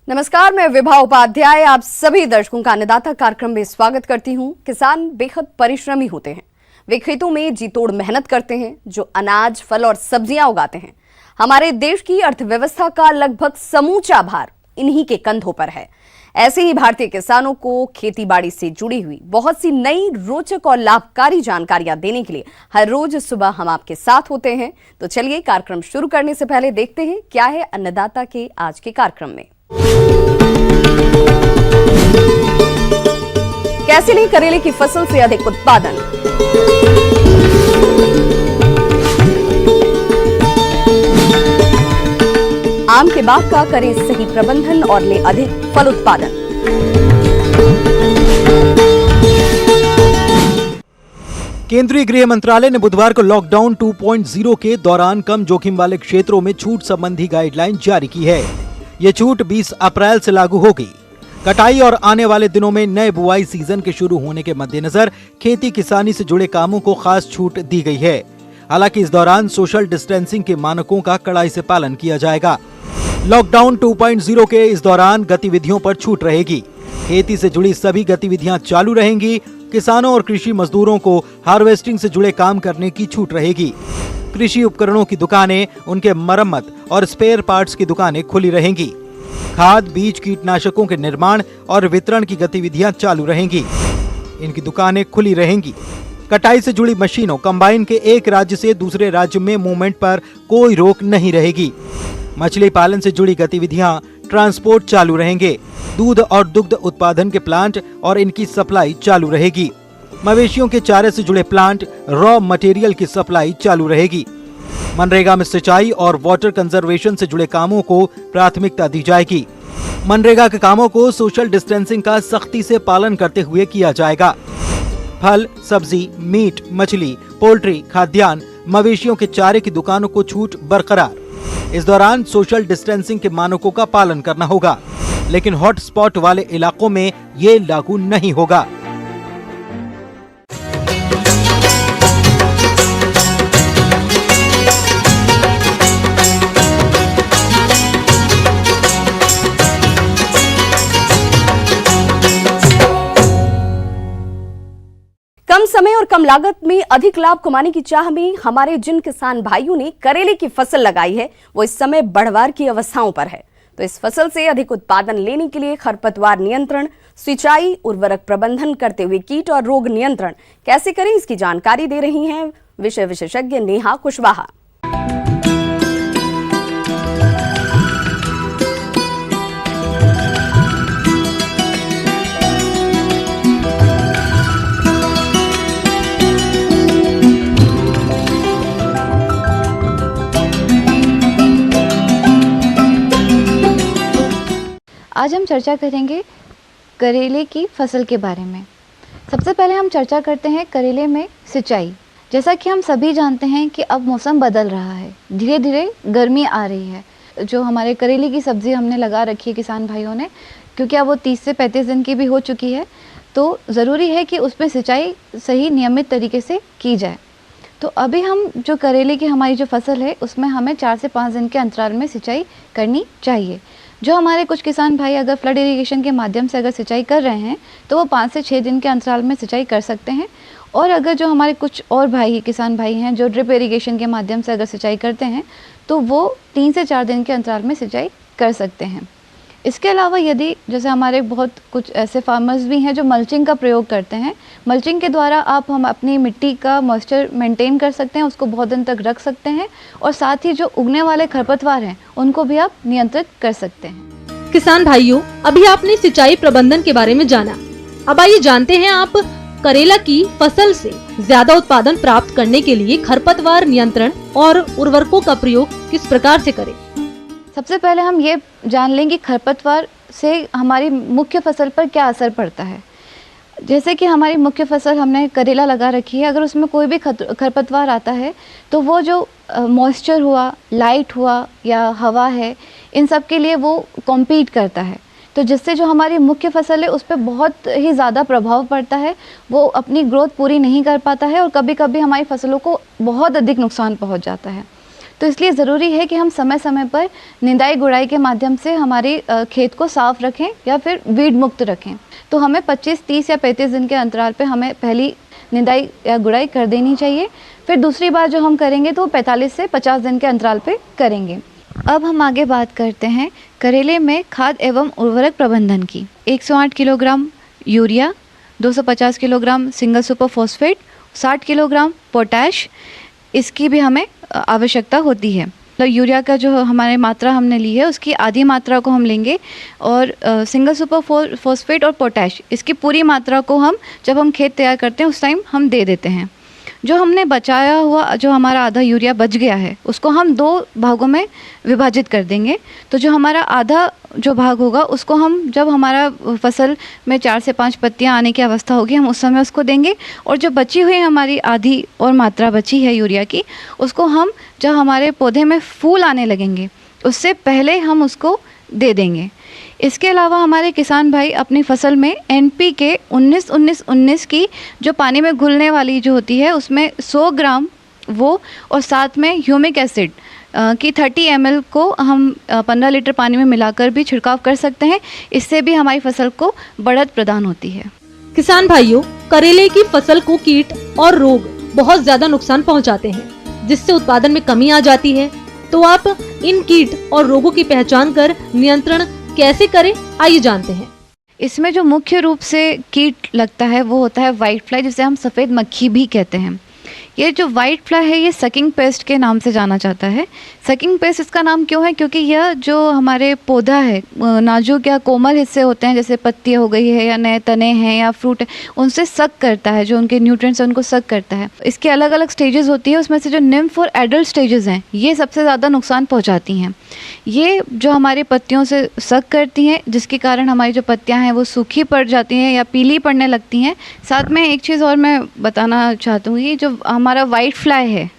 नमस्कार, मैं विभा उपाध्याय आप सभी दर्शकों का अन्नदाता कार्यक्रम में स्वागत करती हूं। किसान बेहद परिश्रमी होते हैं। वे खेतों में जी तोड़ मेहनत करते हैं, जो अनाज, फल और सब्जियां उगाते हैं। हमारे देश की अर्थव्यवस्था का लगभग समूचा भार इन्हीं के कंधों पर है। ऐसे ही भारतीय किसानों को खेती बाड़ी से जुड़ी हुई बहुत सी नई, रोचक और लाभकारी जानकारियां देने के लिए हर रोज सुबह हम आपके साथ होते हैं। तो चलिए, कार्यक्रम शुरू करने से पहले देखते हैं क्या है अन्नदाता के आज के कार्यक्रम में। कैसे लें करेले की फसल से अधिक उत्पादन। आम के बाग का करें सही प्रबंधन और लें अधिक फल उत्पादन। केंद्रीय गृह मंत्रालय ने बुधवार को लॉकडाउन 2.0 के दौरान कम जोखिम वाले क्षेत्रों में छूट संबंधी गाइडलाइन जारी की है। ये छूट 20 अप्रैल से लागू होगी। कटाई और आने वाले दिनों में नए बुआई सीजन के शुरू होने के मद्देनजर खेती किसानी से जुड़े कामों को खास छूट दी गई है। हालांकि इस दौरान सोशल डिस्टेंसिंग के मानकों का कड़ाई से पालन किया जाएगा। लॉकडाउन 2.0 के इस दौरान गतिविधियों पर छूट रहेगी। खेती से जुड़ी सभी गतिविधियां चालू रहेंगी। किसानों और कृषि मजदूरों को हार्वेस्टिंग से जुड़े काम करने की छूट रहेगी। कृषि उपकरणों की दुकानें, उनके मरम्मत और स्पेयर पार्ट्स की दुकानें खुली रहेंगी। खाद, बीज, कीटनाशकों के निर्माण और वितरण की गतिविधियां चालू रहेंगी। इनकी दुकानें खुली रहेंगी। कटाई से जुड़ी मशीनों, कंबाइन के एक राज्य से दूसरे राज्य में मूवमेंट पर कोई रोक नहीं रहेगी। मछली पालन से जुड़ी गतिविधियां, ट्रांसपोर्ट चालू रहेंगे। दूध और दुग्ध उत्पादन के प्लांट और इनकी सप्लाई चालू रहेगी। मवेशियों के चारे से जुड़े प्लांट, रॉ मटेरियल की सप्लाई चालू रहेगी। मनरेगा में सिंचाई और वाटर कंजर्वेशन से जुड़े कामों को प्राथमिकता दी जाएगी। मनरेगा के कामों को सोशल डिस्टेंसिंग का सख्ती से पालन करते हुए किया जाएगा। फल, सब्जी, मीट, मछली, पोल्ट्री, खाद्यान्न, मवेशियों के चारे की दुकानों को छूट बरकरार। इस दौरान सोशल डिस्टेंसिंग के मानकों का पालन करना होगा, लेकिन हॉटस्पॉट वाले इलाकों में ये लागू नहीं होगा। कम समय और कम लागत में अधिक लाभ कमाने की चाह में हमारे जिन किसान भाइयों ने करेले की फसल लगाई है, वो इस समय बढ़वार की अवस्थाओं पर है। तो इस फसल से अधिक उत्पादन लेने के लिए खरपतवार नियंत्रण, सिंचाई, उर्वरक प्रबंधन करते हुए कीट और रोग नियंत्रण कैसे करें, इसकी जानकारी दे रही हैं विषय विशेषज्ञ नेहा कुशवाहा। आज हम चर्चा करेंगे करेले की फसल के बारे में। सबसे पहले हम चर्चा करते हैं करेले में सिंचाई। जैसा कि हम सभी जानते हैं कि अब मौसम बदल रहा है, धीरे धीरे गर्मी आ रही है। जो हमारे करेले की सब्ज़ी हमने लगा रखी है किसान भाइयों ने, क्योंकि अब वो 30 से 35 दिन की भी हो चुकी है, तो ज़रूरी है कि उसमें सिंचाई सही नियमित तरीके से की जाए। तो अभी हम जो करेले की हमारी जो फसल है, उसमें हमें 4 से 5 दिन के अंतराल में सिंचाई करनी चाहिए। जो हमारे कुछ किसान भाई अगर फ्लड इरिगेशन के माध्यम से अगर सिंचाई कर रहे हैं, तो वो 5 से 6 दिन के अंतराल में सिंचाई कर सकते हैं। और अगर जो हमारे कुछ और भाई किसान भाई हैं जो ड्रिप इरिगेशन के माध्यम से अगर सिंचाई करते हैं, तो वो 3 से 4 दिन के अंतराल में सिंचाई कर सकते हैं। इसके अलावा यदि जैसे हमारे बहुत कुछ ऐसे फार्मर्स भी हैं जो मल्चिंग का प्रयोग करते हैं, मल्चिंग के द्वारा हम अपनी मिट्टी का मॉइस्चर मेंटेन कर सकते हैं, उसको बहुत दिन तक रख सकते हैं, और साथ ही जो उगने वाले खरपतवार हैं उनको भी आप नियंत्रित कर सकते हैं। किसान भाइयों, अभी आपने सिंचाई प्रबंधन के बारे में जाना। अब आइए जानते हैं आप करेला की फसल से ज्यादा उत्पादन प्राप्त करने के लिए खरपतवार नियंत्रण और उर्वरकों का प्रयोग किस प्रकार से करें। सबसे पहले हम ये जान लें कि खरपतवार से हमारी मुख्य फसल पर क्या असर पड़ता है। जैसे कि हमारी मुख्य फसल हमने करेला लगा रखी है, अगर उसमें कोई भी खरपतवार आता है, तो वो जो मॉइस्चर हुआ, लाइट हुआ या हवा है, इन सब के लिए वो कॉम्पीट करता है। तो जिससे जो हमारी मुख्य फसल है उस पर बहुत ही ज़्यादा प्रभाव पड़ता है। वो अपनी ग्रोथ पूरी नहीं कर पाता है और कभी कभी हमारी फसलों को बहुत अधिक नुकसान पहुंच जाता है। तो इसलिए ज़रूरी है कि हम समय समय पर निंदाई गुड़ाई के माध्यम से हमारे खेत को साफ रखें या फिर वीड मुक्त रखें। तो हमें 25, 30 या 35 दिन के अंतराल पे हमें पहली निंदाई या गुड़ाई कर देनी चाहिए। फिर दूसरी बार जो हम करेंगे तो 45 से 50 दिन के अंतराल पे करेंगे। अब हम आगे बात करते हैं करेले में खाद एवं उर्वरक प्रबंधन की। 108 kilogram urea, 250 kilogram single super phosphate, 60 kilogram potash, इसकी भी हमें आवश्यकता होती है। तो यूरिया का जो हमारे मात्रा हमने ली है उसकी आधी मात्रा को हम लेंगे और सिंगल सुपर फॉस्फेट और पोटैश इसकी पूरी मात्रा को हम जब हम खेत तैयार करते हैं उस टाइम हम दे देते हैं। जो हमने बचाया हुआ जो हमारा आधा यूरिया बच गया है उसको हम 2 भागों में विभाजित कर देंगे। तो जो हमारा आधा जो भाग होगा उसको हम जब हमारा फसल में 4 से 5 पत्तियां आने की अवस्था होगी हम उस समय उसको देंगे, और जो बची हुई हमारी आधी और मात्रा बची है यूरिया की उसको हम जब हमारे पौधे में फूल आने लगेंगे उससे पहले हम उसको दे देंगे। इसके अलावा हमारे किसान भाई अपनी फसल में NPK 19-19-19 की जो पानी में घुलने वाली जो होती है उसमें 100 ग्राम वो और साथ में ह्यूमिक एसिड की 30 ml को हम 15 लीटर पानी में मिलाकर भी छिड़काव कर सकते हैं। इससे भी हमारी फसल को बढ़त प्रदान होती है। किसान भाइयों, करेले की फसल को कीट और रोग बहुत ज्यादा नुकसान पहुंचाते हैं जिससे उत्पादन में कमी आ जाती है। तो आप इन कीट और रोगों की पहचान कर नियंत्रण कैसे करें, आइए जानते हैं। इसमें जो मुख्य रूप से कीट लगता है वो होता है वाइट फ्लाई, जिसे हम सफ़ेद मक्खी भी कहते हैं। ये जो वाइट फ्लाई है ये सकिंग पेस्ट के नाम से जाना जाता है। सकिंग पेस्ट इसका नाम क्यों है? क्योंकि यह जो हमारे पौधा है नाजुक या कोमल हिस्से होते हैं जैसे पत्ती हो गई है या नए तने हैं या फ्रूट है, उनसे सक करता है, जो उनके न्यूट्रिएंट्स हैं उनको सक करता है। इसके अलग अलग स्टेजेस होती है, उसमें से जो निम्फ और एडल्ट स्टेजेस हैं ये सबसे ज़्यादा नुकसान पहुँचाती हैं। ये जो हमारी पत्तियों से सक करती हैं जिसके कारण हमारी जो पत्तियाँ हैं वो सूखी पड़ जाती हैं या पीली पड़ने लगती हैं। साथ में एक चीज़ और मैं बताना चाहती हूँ, जो हमारा वाइट फ्लाई है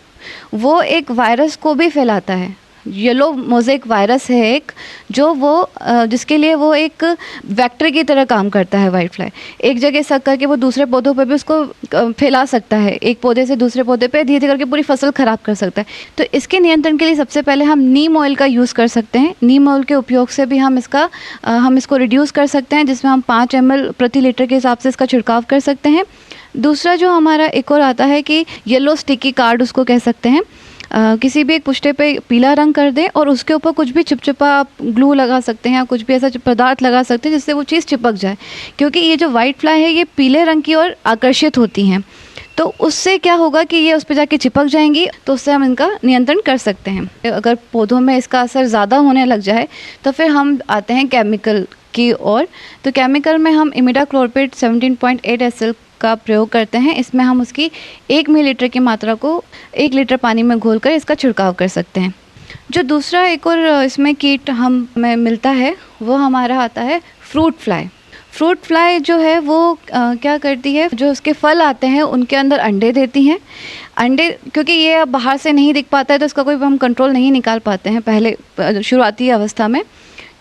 वो एक वायरस को भी फैलाता है। येलो मोज़ेक वायरस है एक, जो वो जिसके लिए वो एक वेक्टर की तरह काम करता है। वाइट फ्लाई एक जगह सक करके वो दूसरे पौधों पर भी उसको फैला सकता है, एक पौधे से दूसरे पौधे पे धीरे धीरे करके पूरी फसल ख़राब कर सकता है। तो इसके नियंत्रण के लिए सबसे पहले हम नीम ऑयल का यूज़ कर सकते हैं। नीम ऑयल के उपयोग से भी हम इसको रिड्यूस कर सकते हैं, जिसमें हम 5 ml प्रति लीटर के हिसाब से इसका छिड़काव कर सकते हैं। दूसरा जो हमारा एक और आता है कि येलो स्टिकी कार्ड उसको कह सकते हैं। किसी भी एक पुष्टे पे पीला रंग कर दें और उसके ऊपर कुछ भी चिपचिपा आप ग्लू लगा सकते हैं या कुछ भी ऐसा पदार्थ लगा सकते हैं जिससे वो चीज़ चिपक जाए, क्योंकि ये जो वाइट फ्लाई है ये पीले रंग की ओर आकर्षित होती हैं। तो उससे क्या होगा कि ये उस पर जाके चिपक जाएंगी, तो उससे हम इनका नियंत्रण कर सकते हैं। अगर पौधों में इसका असर ज़्यादा होने लग जाए तो फिर हम आते हैं केमिकल की ओर। तो केमिकल में हम इमिडाक्लोरपिड 17.8 SL का प्रयोग करते हैं। इसमें हम उसकी 1 मिलीलीटर की मात्रा को 1 लीटर पानी में घोलकर इसका छिड़काव कर सकते हैं। जो दूसरा एक और इसमें कीट हमें मिलता है वो हमारा आता है फ्रूट फ्लाई। फ्रूट फ्लाई जो है वो क्या करती है, जो उसके फल आते हैं उनके अंदर अंडे देती हैं। अंडे क्योंकि ये अब बाहर से नहीं दिख पाता है तो इसका कोई हम कंट्रोल नहीं निकाल पाते हैं पहले शुरुआती अवस्था में।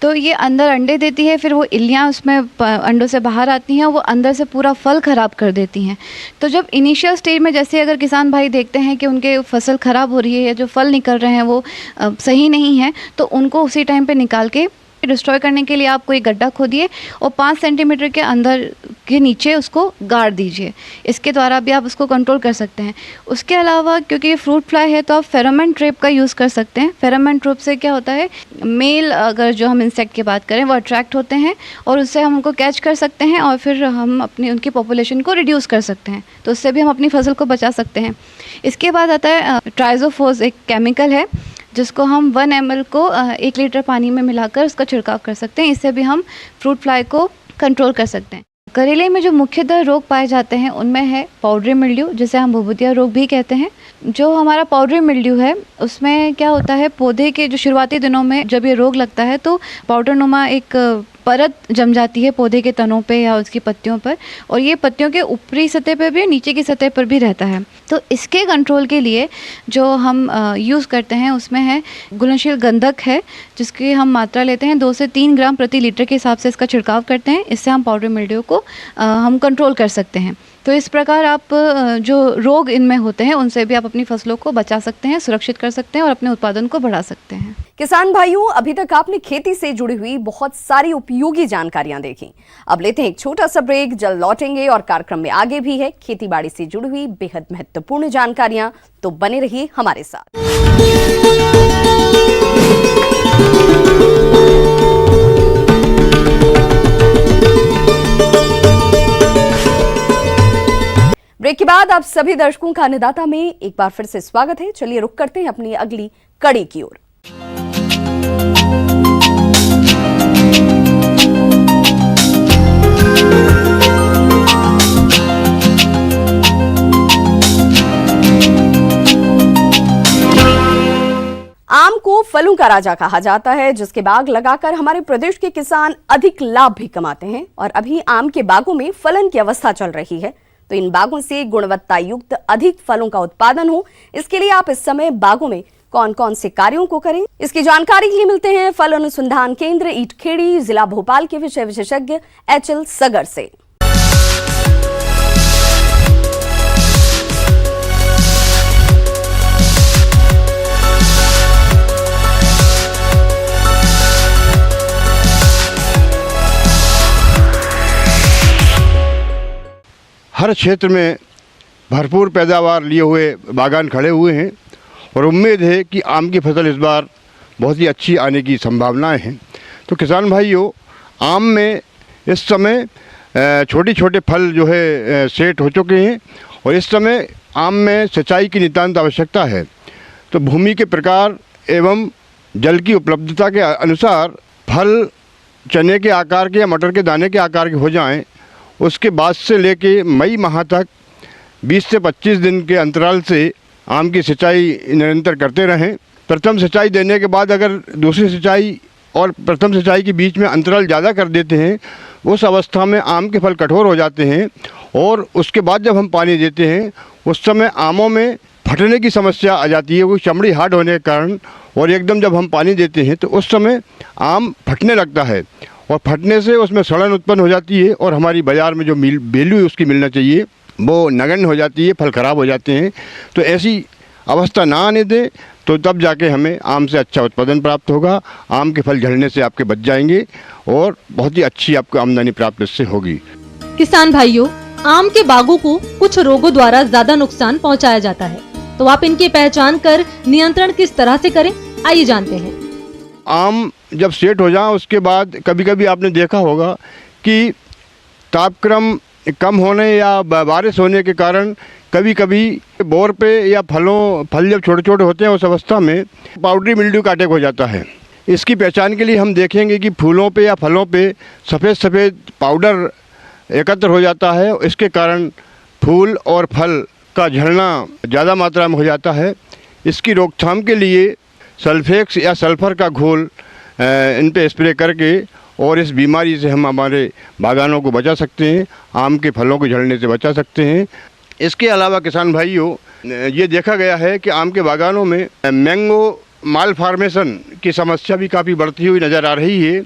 तो ये अंदर अंडे देती है, फिर वो इल्लियाँ उसमें अंडों से बाहर आती हैं, वो अंदर से पूरा फल ख़राब कर देती हैं। तो जब इनिशियल स्टेज में जैसे अगर किसान भाई देखते हैं कि उनके फसल ख़राब हो रही है या जो फल निकल रहे हैं वो सही नहीं है, तो उनको उसी टाइम पे निकाल के डिस्ट्रॉय करने के लिए आप कोई गड्ढा खोदिए और 5 सेंटीमीटर के अंदर के नीचे उसको गाड़ दीजिए। इसके द्वारा भी आप उसको कंट्रोल कर सकते हैं। उसके अलावा क्योंकि ये फ्रूट फ्लाई है तो आप फेरोमोन ट्रैप का यूज़ कर सकते हैं। फेरोमोन ट्रैप से क्या होता है, मेल अगर जो हम इंसेक्ट की बात करें वो अट्रैक्ट होते हैं और उससे हम उनको कैच कर सकते हैं और फिर हम उनकी पॉपुलेशन को रिड्यूस कर सकते हैं। तो उससे भी हम अपनी फसल को बचा सकते हैं। इसके बाद आता है ट्राइजोफोस, एक केमिकल है जिसको हम 1 ml को 1 लीटर पानी में मिलाकर उसका छिड़काव कर सकते हैं। इससे भी हम फ्रूट फ्लाई को कंट्रोल कर सकते हैं। करेले में जो मुख्यतः रोग पाए जाते हैं उनमें है पाउडरी मिल्ड्यू, जिसे हम भुभुतिया रोग भी कहते हैं। जो हमारा पाउडरी मिल्ड्यू है उसमें क्या होता है, पौधे के जो शुरुआती दिनों में जब ये रोग लगता है तो पाउडर नुमा एक परत जम जाती है पौधे के तनों पे या उसकी पत्तियों पर, और ये पत्तियों के ऊपरी सतह पर भी नीचे की सतह पर भी रहता है। तो इसके कंट्रोल के लिए जो हम यूज़ करते हैं उसमें है घुलनशील गंधक है, जिसकी हम मात्रा लेते हैं 2 से 3 ग्राम प्रति लीटर के हिसाब से इसका छिड़काव करते हैं। इससे हम पाउडर मिल्ड्यू को हम कंट्रोल कर सकते हैं। तो इस प्रकार आप जो रोग इनमें होते हैं उनसे भी आप अपनी फसलों को बचा सकते हैं, सुरक्षित कर सकते हैं और अपने उत्पादन को बढ़ा सकते हैं। किसान भाइयों, अभी तक आपने खेती से जुड़ी हुई बहुत सारी उपयोगी जानकारियां देखी। अब लेते हैं एक छोटा सा ब्रेक, जल्द लौटेंगे और कार्यक्रम में आगे भी है खेती बाड़ी से जुड़ी हुई बेहद महत्वपूर्ण जानकारियां, तो बने रहिए हमारे साथ। ब्रेक के बाद आप सभी दर्शकों का अन्नदाता में एक बार फिर से स्वागत है। चलिए रुक करते हैं अपनी अगली कड़ी की ओर। आम को फलों का राजा कहा जाता है, जिसके बाग लगाकर हमारे प्रदेश के किसान अधिक लाभ भी कमाते हैं। और अभी आम के बागों में फलन की अवस्था चल रही है, तो इन बागों से गुणवत्ता युक्त अधिक फलों का उत्पादन हो, इसके लिए आप इस समय बागों में कौन कौन से कार्यों को करें, इसकी जानकारी के लिए मिलते हैं फल अनुसंधान केंद्र ईटखेड़ी, जिला भोपाल के विषय विशेषज्ञ HL सगर से। हर क्षेत्र में भरपूर पैदावार लिए हुए बागान खड़े हुए हैं और उम्मीद है कि आम की फसल इस बार बहुत ही अच्छी आने की संभावनाएं हैं। तो किसान भाइयों, आम में इस समय छोटे छोटे फल जो है सेट हो चुके हैं और इस समय आम में सिंचाई की नितांत आवश्यकता है। तो भूमि के प्रकार एवं जल की उपलब्धता के अनुसार फल चने के आकार के या मटर के दाने के आकार के हो जाएं, उसके बाद से लेके मई माह तक 20 से 25 दिन के अंतराल से आम की सिंचाई निरंतर करते रहें। प्रथम सिंचाई देने के बाद अगर दूसरी सिंचाई और प्रथम सिंचाई के बीच में अंतराल ज़्यादा कर देते हैं, उस अवस्था में आम के फल कठोर हो जाते हैं और उसके बाद जब हम पानी देते हैं उस समय आमों में फटने की समस्या आ जाती है, वो चमड़ी हार्ड होने के कारण। और एकदम जब हम पानी देते हैं तो उस समय आम फटने लगता है और फटने से उसमें सड़न उत्पन्न हो जाती है और हमारी बाज़ार में जो वैल्यू उसकी मिलना चाहिए वो नगण्य हो जाती है, फल ख़राब हो जाते हैं। तो ऐसी अवस्था ना आने दें, तो तब जाके हमें आम से अच्छा उत्पादन प्राप्त होगा। आम के फल झड़ने से आपके बच जाएंगे और बहुत ही अच्छी आपको आमदनी प्राप्त इससे होगी। किसान भाइयों, आम के बागों को कुछ रोगों द्वारा ज्यादा नुकसान पहुंचाया जाता है, तो आप इनकी पहचान कर नियंत्रण किस तरह से करें, आइए जानते हैं। आम जब सेट हो जाए उसके बाद कभी कभी आपने देखा होगा कि तापक्रम कम होने या बारिश होने के कारण कभी कभी बोर पे या फल जब छोटे छोटे होते हैं उस अवस्था में पाउडरी मिल्ड्यू का अटैक हो जाता है। इसकी पहचान के लिए हम देखेंगे कि फूलों पे या फलों पे सफ़ेद सफ़ेद पाउडर एकत्र हो जाता है। इसके कारण फूल और फल का झड़ना ज़्यादा मात्रा में हो जाता है। इसकी रोकथाम के लिए सल्फेक्स या सल्फ़र का घोल इन पे स्प्रे करके और इस बीमारी से हम हमारे बागानों को बचा सकते हैं, आम के फलों को झड़ने से बचा सकते हैं। इसके अलावा किसान भाइयों, ये देखा गया है कि आम के बागानों में मैंगो माल फार्मेशन की समस्या भी काफ़ी बढ़ती हुई नज़र आ रही है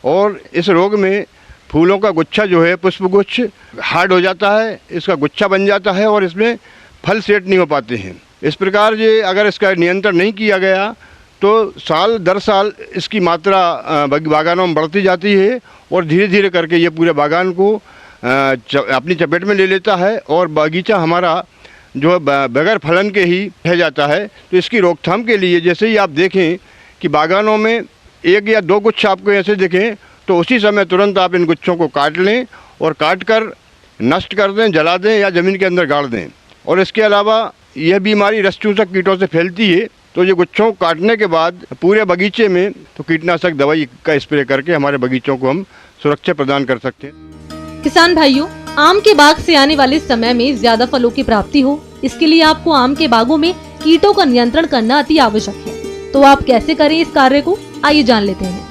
और इस रोग में फूलों का गुच्छा जो है, पुष्पगुच्छ हार्ड हो जाता है, इसका गुच्छा बन जाता है और इसमें फल सेट नहीं हो पाते हैं। इस प्रकार ये अगर इसका नियंत्रण नहीं किया गया तो साल दर साल इसकी मात्रा बागानों में बढ़ती जाती है और धीरे धीरे करके ये पूरे बागान को अपनी चपेट में ले लेता है और बागीचा हमारा जो बगैर फलन के ही रह जाता है। तो इसकी रोकथाम के लिए जैसे ही आप देखें कि बागानों में 1 या 2 गुच्छ आपको ऐसे दिखें तो उसी समय तुरंत आप इन गुच्छों को काट लें और काट कर नष्ट कर दें, जला दें या ज़मीन के अंदर गाड़ दें। और इसके अलावा यह बीमारी रसचूसक कीटों से फैलती है, तो ये गुच्छों काटने के बाद पूरे बगीचे में तो कीटनाशक दवाई का स्प्रे करके हमारे बगीचों को हम सुरक्षा प्रदान कर सकते हैं। किसान भाइयों, आम के बाग से आने वाले समय में ज्यादा फलों की प्राप्ति हो, इसके लिए आपको आम के बागों में कीटों का नियंत्रण करना अति आवश्यक है। तो आप कैसे करें इस कार्य को, आइए जान लेते हैं।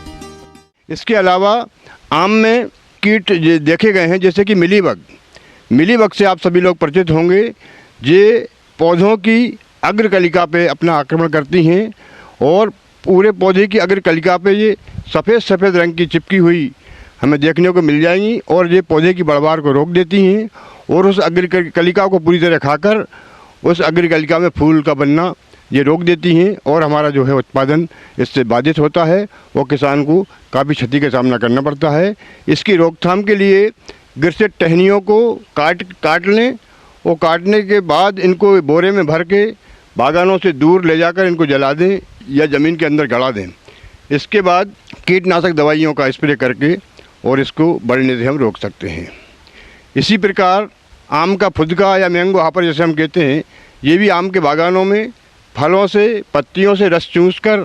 इसके अलावा आम में कीट देखे गए हैं जैसे कि मिलीबग से आप सभी लोग परिचित होंगे। ये पौधों की अग्रकलिका पे अपना आक्रमण करती हैं और पूरे पौधे की अग्रकलिका पे ये सफ़ेद रंग की चिपकी हुई हमें देखने को मिल जाएंगी और ये पौधे की बढ़वार को रोक देती हैं और उस अग्रकलिका को पूरी तरह खाकर उस अग्रकलिका में फूल का बनना ये रोक देती हैं और हमारा जो है उत्पादन इससे बाधित होता है और किसान को काफ़ी क्षति का सामना करना पड़ता है। इसकी रोकथाम के लिए गिरसित टहनियों को काट लें और काटने के बाद इनको बोरे में भर के बागानों से दूर ले जाकर इनको जला दें या ज़मीन के अंदर गड़ा दें। इसके बाद कीटनाशक दवाइयों का स्प्रे करके और इसको बढ़ने से हम रोक सकते हैं। इसी प्रकार आम का फुदका या मैंगो हापर जैसे हम कहते हैं, ये भी आम के बागानों में फलों से पत्तियों से रस चूसकर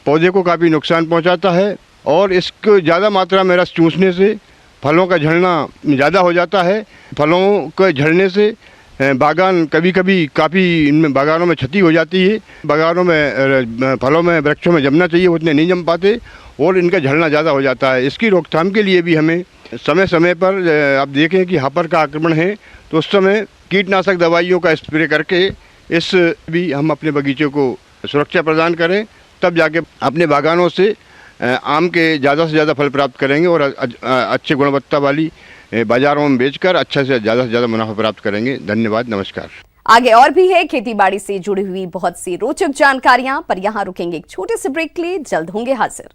पौधे को काफ़ी नुकसान पहुंचाता है और इसको ज़्यादा मात्रा में रस चूसने से फलों का झड़ना ज़्यादा हो जाता है। फलों के झड़ने से बागान कभी कभी काफ़ी इनमें बागानों में क्षति हो जाती है। बागानों में फलों में वृक्षों में जमना चाहिए उतने नहीं जम पाते और इनका झड़ना ज़्यादा हो जाता है। इसकी रोकथाम के लिए भी हमें समय समय पर आप देखें कि हापर का आक्रमण है तो उस समय कीटनाशक दवाइयों का स्प्रे करके इस भी हम अपने बगीचे को सुरक्षा प्रदान करें, तब जाके अपने बागानों से आम के ज़्यादा से ज़्यादा फल प्राप्त करेंगे और अच्छी गुणवत्ता वाली बाज़ारों में बेचकर अच्छा से ज़्यादा मुनाफा प्राप्त करेंगे। धन्यवाद, नमस्कार। आगे और भी है खेती बाड़ी से जुड़ी हुई बहुत सी रोचक जानकारियां, पर यहां रुकेंगे एक छोटे से ब्रेक के लिए, जल्द होंगे हाजिर।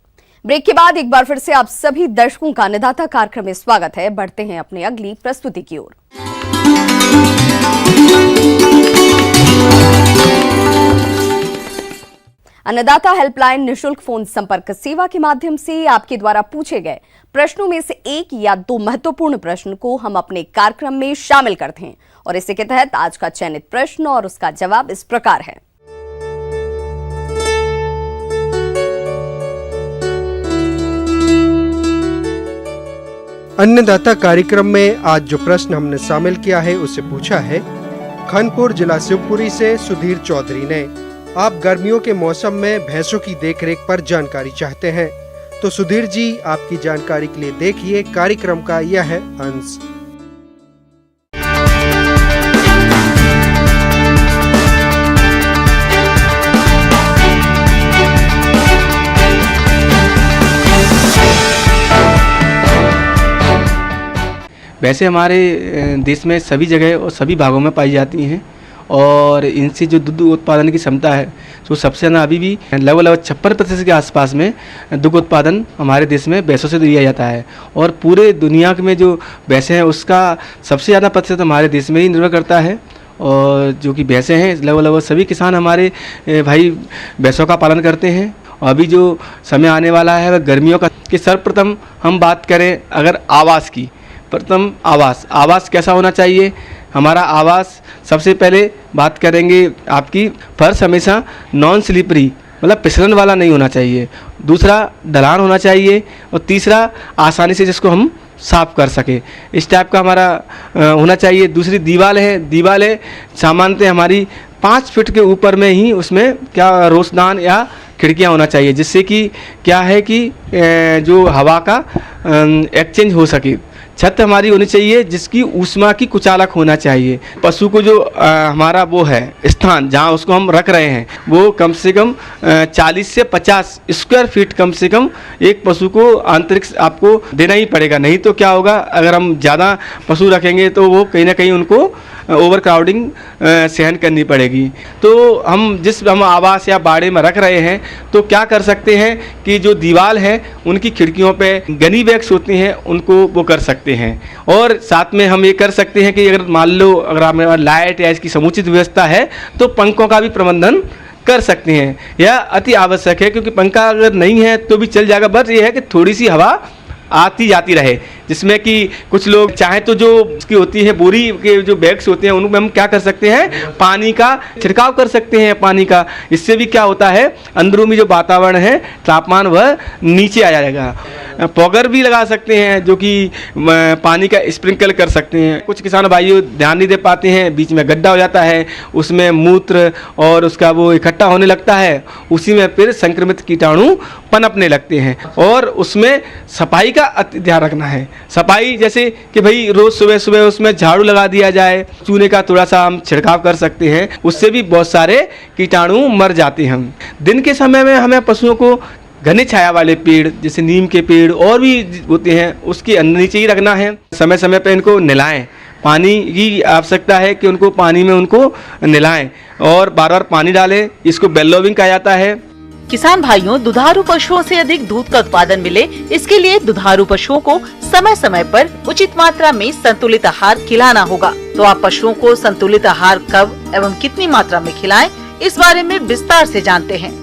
ब्रेक के बाद एक बार फिर से आप सभी दर्शकों का अन्नदाता कार्यक्रम में स्वागत है। बढ़ते हैं अपनी अगली प्रस्तुति की ओर। अन्नदाता हेल्पलाइन निशुल्क फोन संपर्क सेवा के माध्यम से आपके द्वारा पूछे गए प्रश्नों में से एक या दो महत्वपूर्ण प्रश्न को हम अपने कार्यक्रम में शामिल करते हैं और इसी के तहत आज का चयनित प्रश्न और उसका जवाब इस प्रकार है। अन्नदाता कार्यक्रम में आज जो प्रश्न हमने शामिल किया है उसे पूछा है खानपुर जिला शिवपुरी से सुधीर चौधरी ने। आप गर्मियों के मौसम में भैंसों की देखरेख पर जानकारी चाहते हैं तो सुधीर जी आपकी जानकारी के लिए देखिए कार्यक्रम का यह अंश। वैसे हमारे देश में सभी जगह और सभी भागों में पाई जाती हैं और इनसे जो दूध उत्पादन की क्षमता है तो सबसे ज़्यादा अभी भी लगभग 56% के आसपास में दुग्ध उत्पादन हमारे देश में भैंसों से दिया जाता है और पूरे दुनिया में जो भैंसें हैं उसका सबसे ज़्यादा प्रतिशत हमारे देश में ही निर्भर करता है। और जो कि भैंसें हैं लगभग सभी किसान हमारे भाई भैंसों का पालन करते हैं। अभी जो समय आने वाला है वह गर्मियों का कि सर्वप्रथम हम बात करें अगर आवास की, प्रथम आवास कैसा होना चाहिए। हमारा आवास सबसे पहले बात करेंगे आपकी फर्श हमेशा नॉन स्लिपरी मतलब फिसलन वाला नहीं होना चाहिए। दूसरा ढलान होना चाहिए और तीसरा आसानी से जिसको हम साफ कर सके इस टाइप का हमारा होना चाहिए। दूसरी दीवार है सामान्यतः हमारी 5 फीट के ऊपर में ही उसमें क्या रोशनदान या खिड़कियां होना चाहिए जिससे कि क्या है कि जो हवा का एक्सचेंज हो सके। छत हमारी होनी चाहिए जिसकी ऊष्मा की कुचालक होना चाहिए। पशु को जो हमारा वो है स्थान जहाँ उसको हम रख रहे हैं वो कम से कम 40 से 50 स्क्वायर फीट कम से कम एक पशु को आंतरिक आपको देना ही पड़ेगा। नहीं तो क्या होगा अगर हम ज़्यादा पशु रखेंगे तो वो कहीं ना कहीं उनको ओवर क्राउडिंग सहन करनी पड़ेगी। तो हम आवास या बाड़े में रख रहे हैं तो क्या कर सकते हैं कि जो दीवार है उनकी खिड़कियों पे गनी बैग्स होती हैं उनको वो कर सकते हैं। और साथ में हम ये कर सकते हैं कि अगर मान लो अगर हमारे लाइट या इसकी समुचित व्यवस्था है तो पंखों का भी प्रबंधन कर सकते हैं। यह अति आवश्यक है क्योंकि पंखा अगर नहीं है तो भी चल जाएगा, बस ये है कि थोड़ी सी हवा आती जाती रहे जिसमें कि कुछ लोग चाहे तो जो उसकी होती है बोरी के जो बैग्स होते हैं उनमें हम क्या कर सकते हैं पानी का छिड़काव कर सकते हैं पानी का। इससे भी क्या होता है अंदरूनी जो वातावरण है तापमान वह नीचे आ जाएगा। पॉगर भी लगा सकते हैं जो कि पानी का स्प्रिंकल कर सकते हैं। कुछ किसान भाइयों ध्यान नहीं दे पाते हैं, बीच में गड्ढा हो जाता है उसमें मूत्र और उसका वो इकट्ठा होने लगता है, उसी में फिर संक्रमित कीटाणु पनपने लगते हैं। और उसमें सफाई का अति ध्यान रखना है। सफाई जैसे कि भाई रोज सुबह सुबह उसमें झाड़ू लगा दिया जाए, चूने का थोड़ा सा हम छिड़काव कर सकते हैं, उससे भी बहुत सारे कीटाणु मर जाते हैं। दिन के समय में हमें पशुओं को घने छाया वाले पेड़ जैसे नीम के पेड़ और भी होते हैं उसके नीचे ही रखना है। समय समय पर इनको नहलाएं, पानी की आवश्यकता है कि उनको पानी में उनको नहलाएं और बार बार पानी डालें। इसको बेलोविंग कहा जाता है। किसान भाइयों, दुधारू पशुओं से अधिक दूध का उत्पादन मिले, इसके लिए दुधारू पशुओं को समय समय पर उचित मात्रा में संतुलित आहार खिलाना होगा। तो आप पशुओं को संतुलित आहार कब एवं कितनी मात्रा में खिलाएं, इस बारे में विस्तार से जानते हैं।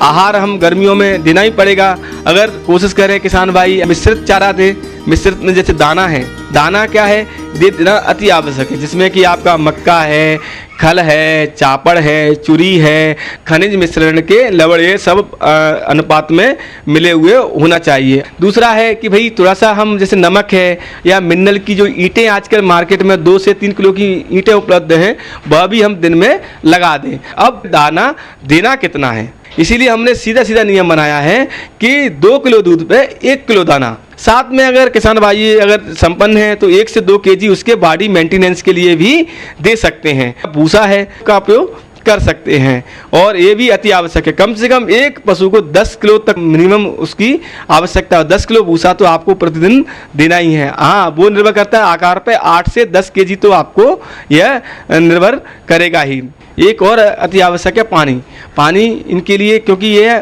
आहार हम गर्मियों में देना ही पड़ेगा। अगर कोशिश करें किसान भाई मिश्रित चारा दे, मिश्रित में जैसे दाना है, दाना क्या है दे देना अति आवश्यक है, जिसमें कि आपका मक्का है, खल है, चापड़ है, चुरी है, खनिज मिश्रण के लवण, ये सब अनुपात में मिले हुए होना चाहिए। दूसरा है कि भाई थोड़ा सा हम जैसे नमक है या मिनरल की जो ईंटें आजकल मार्केट में 2 से 3 किलो की ईंटें उपलब्ध हैं, वह भी हम दिन में लगा दें। अब दाना देना कितना है, इसीलिए हमने सीधा सीधा नियम बनाया है कि 2 किलो दूध पे 1 किलो दाना। साथ में अगर किसान भाई अगर संपन्न है तो 1 से 2 केजी उसके बॉडी मेंटेनेंस के लिए भी दे सकते हैं। भूसा है का उपयोग कर सकते हैं और ये भी अति आवश्यक है। कम से कम एक पशु को 10 किलो तक मिनिमम उसकी आवश्यकता है। 10 किलो भूसा तो आपको प्रतिदिन देना ही है। हाँ, वो निर्भर करता है आकार पे, 8 से 10 केजी तो आपको यह निर्भर करेगा ही। एक और अति आवश्यक है पानी। पानी इनके लिए, क्योंकि ये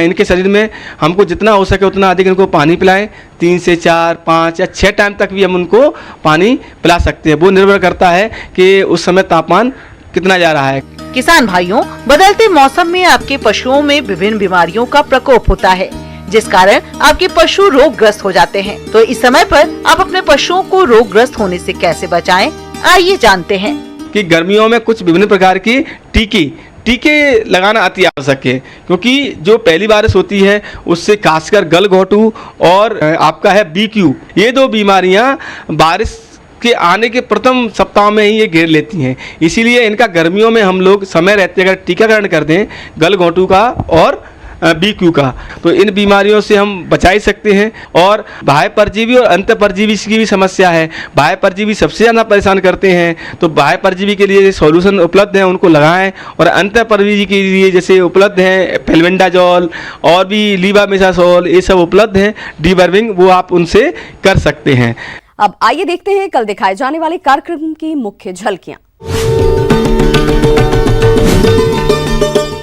इनके शरीर में हमको जितना हो सके उतना अधिक इनको पानी पिलाएं। 3 से 4, 5 या 6 टाइम तक भी हम उनको पानी पिला सकते हैं। वो निर्भर करता है कि उस समय तापमान कितना जा रहा है। किसान भाइयों, बदलते मौसम में आपके पशुओं में विभिन्न बीमारियों का प्रकोप होता है, जिस कारण आपके पशु रोगग्रस्त हो जाते हैं। तो इस समय पर आप अपने पशुओं को रोगग्रस्त होने से कैसे बचाएं, आइए जानते हैं। कि गर्मियों में कुछ विभिन्न प्रकार की टीके लगाना अति आवश्यक है, क्योंकि जो पहली बारिश होती है उससे खासकर गलघोटू और आपका है BQ, ये 2 बीमारियां बारिश के आने के प्रथम सप्ताह में ही ये घेर लेती हैं। इसीलिए इनका गर्मियों में हम लोग समय रहते अगर टीकाकरण कर दें गलघोटू का और BQ का, तो इन बीमारियों से हम बचा ही सकते हैं। और बाह्य परजीवी और अंत परजीवी की भी समस्या है। बाह्य परजीवी सबसे ज़्यादा परेशान करते हैं, तो बाह्य परजीवी के लिए सॉल्यूशन उपलब्ध हैं, उनको लगाएं। और अंत परजीवी के लिए जैसे उपलब्ध हैं फेल्बेंडाजोल और भी लीवामेसासोल, ये सब उपलब्ध हैं। डीवर्मिंग वो आप उनसे कर सकते हैं। अब आइए देखते हैं कल दिखाए जाने वाले कार्यक्रम की मुख्य झलकियां।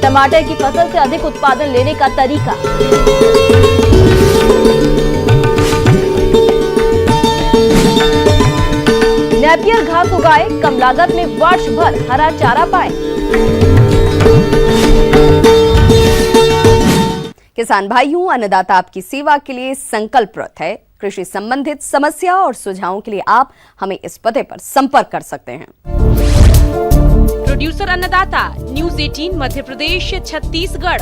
टमाटर की फसल से अधिक उत्पादन लेने का तरीका। नेपियर घास उगाए, कम लागत में वर्ष भर हरा चारा पाए। किसान भाइयों, अन्नदाता आपकी सेवा के लिए संकल्परत है। कृषि संबंधित समस्या और सुझावों के लिए आप हमें इस पते पर संपर्क कर सकते हैं। प्रोड्यूसर अन्नदाता, न्यूज़ 18 मध्य प्रदेश, छत्तीसगढ़।